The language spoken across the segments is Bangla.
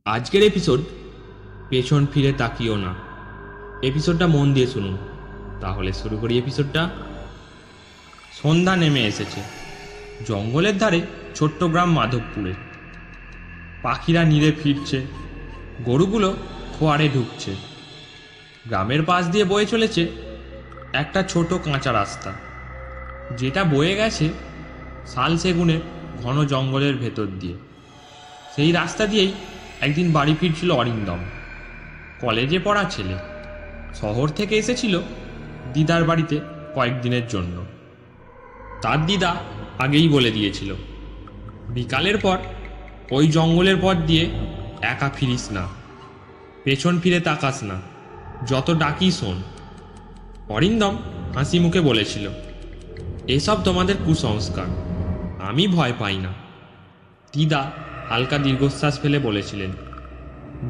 আজকের এপিসোড পেছন ফিরে তাকিও না। এপিসোডটা মন দিয়ে শুনুন। তাহলে শুরু করি এপিসোডটা। সন্ধ্যা নেমে এসেছে। জঙ্গলের ধারে ছোট্ট গ্রাম মাধবপুরে। পাখিরা নীড়ে ফিরছে, গরুগুলো খোয়ারে ঢুকছে। গ্রামের পাশ দিয়ে বয়ে চলেছে একটা ছোট কাঁচা রাস্তা, যেটা বয়ে গেছে শাল সেগুনের ঘন জঙ্গলের ভেতর দিয়ে। সেই রাস্তা দিয়েই একদিন বাড়ি ফিরছিল অরিন্দম। কলেজে পড়া ছেলে, শহর থেকে এসেছিল দিদার বাড়িতে কয়েকদিনের জন্য। তার দিদা আগেই বলে দিয়েছিল, বিকালের পর ওই জঙ্গলের পথ দিয়ে একা ফিরিস না, পেছন ফিরে তাকাস না, যত ডাকি শোন। অরিন্দম হাসি মুখে বলেছিল, এসব তোমাদের কুসংস্কার, আমি ভয় পাই না। দিদা হালকা দীর্ঘশ্বাস ফেলে বলেছিলেন,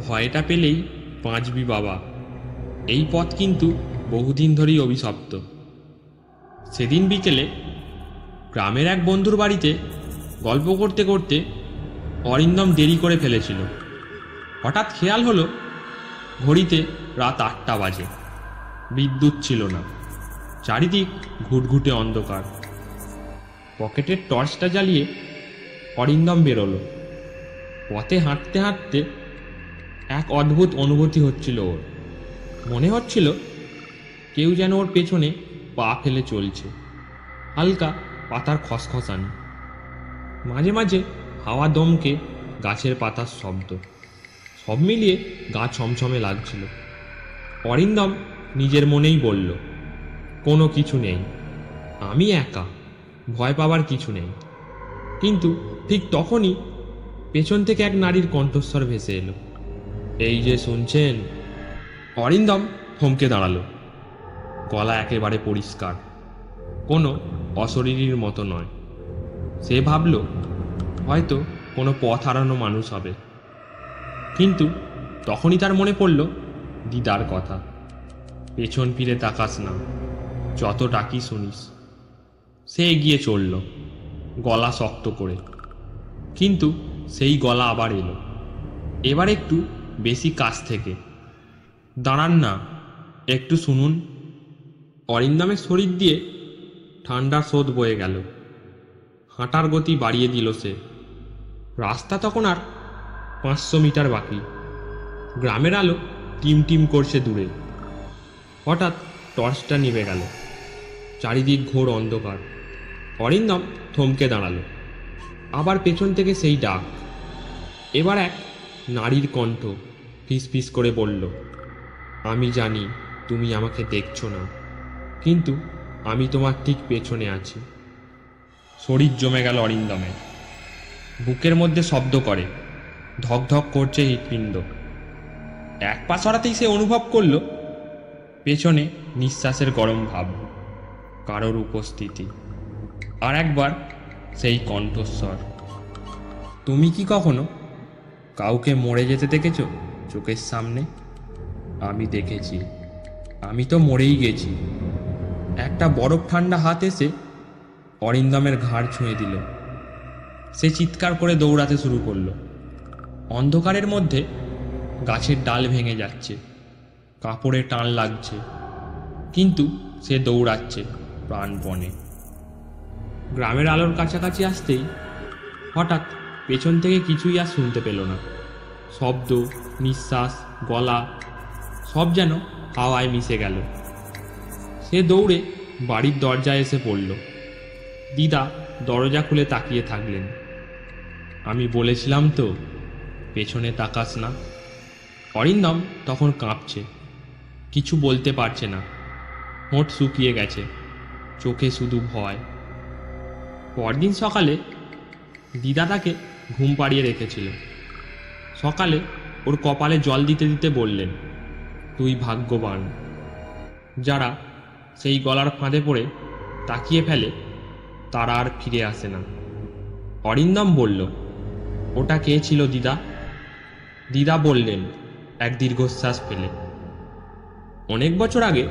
ভয়টা পেলেই বাঁচবি বাবা, এই পথ কিন্তু বহুদিন ধরেই অভিশপ্ত। সেদিন বিকেলে গ্রামের এক বন্ধুর বাড়িতে গল্প করতে করতে অরিন্দম দেরি করে ফেলেছিল। হঠাৎ খেয়াল হলো ঘড়িতে রাত 8টা বাজে। বিদ্যুৎ ছিল না, চারিদিক ঘুটঘুটে অন্ধকার। পকেটের টর্চটা জ্বালিয়ে অরিন্দম বেরোলো। পথে হাঁটতে হাঁটতে এক অদ্ভুত অনুভূতি হচ্ছিল ওর। মনে হচ্ছিল কেউ যেন ওর পেছনে পা ফেলে চলছে। হালকা পাতার খসখসানি, মাঝে মাঝে হাওয়া দমকে গাছের পাতার শব্দ, সব মিলিয়ে গা ছমছমে লাগছিল। অরিন্দম নিজের মনেই বলল, কোনো কিছু নেই, আমি একা, ভয় পাবার কিছু নেই। কিন্তু ঠিক তখনই পেছন থেকে এক নারীর কণ্ঠস্বর ভেসে এলো, এই যে শুনছেন। অরিন্দম থমকে দাঁড়ালো। গলা একেবারে পরিষ্কার, কোনো অশরীরীর মতো নয়। সে ভাবল হয়তো কোনো পথ হারানো মানুষ হবে। কিন্তু তখনই তার মনে পড়ল দিদার কথা, পেছন ফিরে তাকাস না, যত ডাকি শুনিস। সে এগিয়ে চলল, গলা শক্ত করে। কিন্তু সেই গলা আবার এলো, এবার একটু বেশি কাছ থেকে। দাঁড়ান না, একটু শুনুন। অরিন্দমের শরীর দিয়ে ঠান্ডা স্রোত বয়ে গেল। হাঁটার গতি বাড়িয়ে দিল সে। রাস্তা তখন আর 500 মিটার বাকি। গ্রামের আলো টিম টিম করছে দূরে। হঠাৎ টর্চটা নিভে গেল, চারিদিক ঘোর অন্ধকার। অরিন্দম থমকে দাঁড়ালো। আবার পেছন থেকে সেই ডাক। এবার এক নারীর কণ্ঠ ফিসফিস করে বলল, আমি জানি তুমি আমাকে দেখছো না, কিন্তু আমি তোমার ঠিক পেছনে আছি। শরীর জমে গেল অরিন্দমের। বুকের মধ্যে শব্দ করে, ধকধক করছে হৃৎপিণ্ড। এক পা সরাতেই সে অনুভব করল পেছনে নিঃশ্বাসের গরম ভাব, কারোর উপস্থিতি। আর একবার সেই কণ্ঠস্বর, তুমি কি কখনো কাউকে মরে যেতে দেখেছ চোখের সামনে? আমি দেখেছি, আমি তো মরেই গেছি। একটা বরফ ঠান্ডা হাত এসে অরিন্দমের ঘাড় ছুঁয়ে দিল। সে চিৎকার করে দৌড়াতে শুরু করলো। অন্ধকারের মধ্যে গাছের ডাল ভেঙে যাচ্ছে, কাপড়ে টান লাগছে, কিন্তু সে দৌড়াচ্ছে প্রাণপণে। গ্রামের আলোর কাছাকাছি আসতেই হঠাৎ পেছন থেকে কিছুই আর শুনতে পেল না। শব্দ, নিঃশ্বাস, গলা সব যেন হাওয়ায় মিশে গেল। সে দৌড়ে বাড়ির দরজায় এসে পড়ল। দিদা দরজা খুলে তাকিয়ে থাকলেন। আমি বলেছিলাম তো, পেছনে তাকাস না। অরিন্দম তখন কাঁপছে, কিছু বলতে পারছে না। হোঁট শুকিয়ে গেছে, চোখে শুধু ভয়। পরদিন সকালে দিদা তাকে ঘুম পাড়িয়ে রেখেছিল। সকালে ওর কপালে জল দিতে দিতে বললেন, তুই ভাগ্যবান। যারা সেই গলার ফাঁদে পড়ে তাকিয়ে ফেলে তারা আর ফিরে আসে না। অরিন্দম বলল, ওটা কে ছিল দিদা? দিদা বললেন এক দীর্ঘশ্বাস ফেলে, অনেক বছর আগে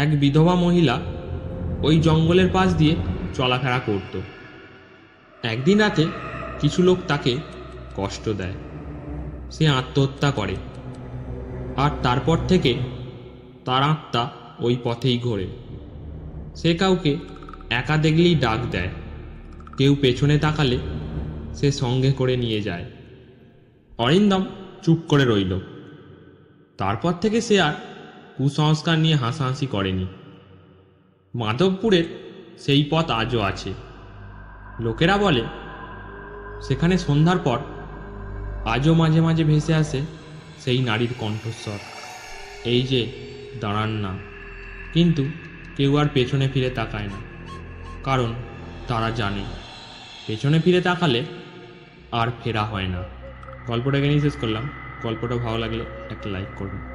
এক বিধবা মহিলা ওই জঙ্গলের পাশ দিয়ে চলাফেরা করত। একদিন রাতে কিছু লোক তাকে কষ্ট দেয়। সে আত্মহত্যা করে। আর তারপর থেকে তার আত্মা ওই পথেই ঘোরে। সে কাউকে একা দেখলেই ডাক দেয়, কেউ পেছনে তাকালে সে সঙ্গে করে নিয়ে যায়। অরিন্দম চুপ করে রইল। তারপর থেকে সে আর কুসংস্কার নিয়ে হাসাহাসি করেনি। মাধবপুরের সেই পথ আজও আছে। লোকেরা বলে সেখানে সন্ধ্যার পর আজও মাঝে মাঝে ভেসে আসে সেই নারীর কণ্ঠস্বর, এই যে দাঁড়ান না। কিন্তু কেউ আর পেছনে ফিরে তাকায় না, কারণ তারা জানে পেছনে ফিরে তাকালে আর ফেরা হয় না। গল্পটা এখানেই শেষ করলাম। গল্পটা ভালো লাগলে একটা লাইক করবেন।